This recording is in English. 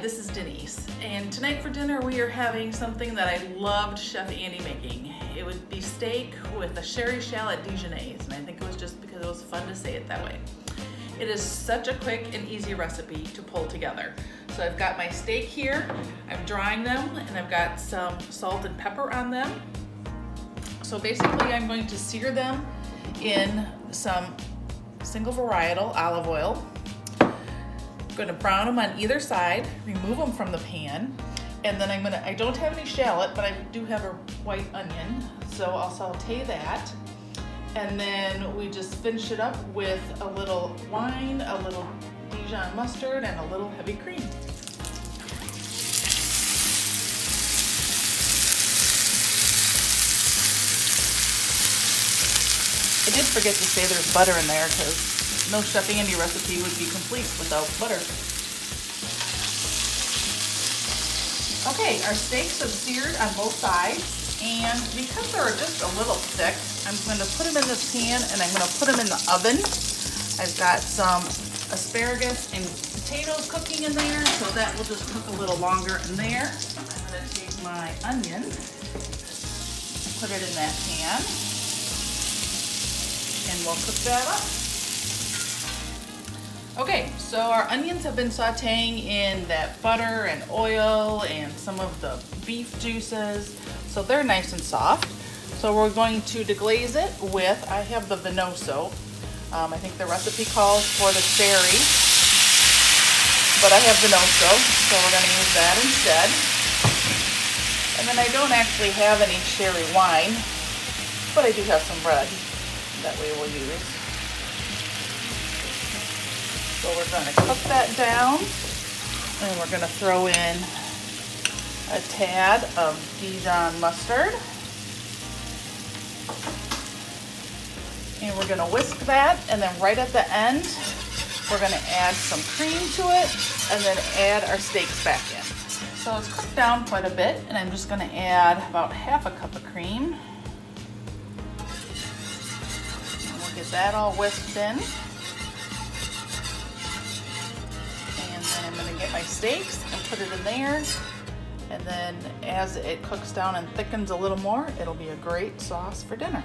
this is Denise, and tonight for dinner we are having something that I loved Chef Andy making. It would be steak with a Sherry Shallot Dijonnaise, and I think it was just because it was fun to say it that way. It is such a quick and easy recipe to pull together. So I've got my steak here, I'm drying them, and I've got some salt and pepper on them. So basically I'm going to sear them in some single varietal olive oil. I'm going to brown them on either side, remove them from the pan, and then I don't have any shallot, but I do have a white onion, so I'll saute that. And then we just finish it up with a little wine, a little Dijon mustard, and a little heavy cream. I did forget to say there's butter in there because no Chef Andy recipe would be complete without butter. Okay, our steaks have seared on both sides, and because they're just a little thick, I'm going to put them in this pan and I'm going to put them in the oven. I've got some asparagus and potatoes cooking in there, so that will just cook a little longer in there. I'm going to take my onion, put it in that pan, and we'll cook that up. Okay, so our onions have been sauteing in that butter and oil and some of the beef juices, so they're nice and soft. So we're going to deglaze it with, I have the Vinoso. I think the recipe calls for the sherry, but I have Vinoso, so we're going to use that instead. And then I don't actually have any sherry wine, but I do have some bread that we will use. So we're going to cook that down, and we're going to throw in a tad of Dijon mustard. And we're going to whisk that, and then right at the end, we're going to add some cream to it, and then add our steaks back in. So it's cooked down quite a bit, and I'm just going to add about half a cup of cream. And we'll get that all whisked in. I'm going to get my steaks and put it in there, and then as it cooks down and thickens a little more, it'll be a great sauce for dinner.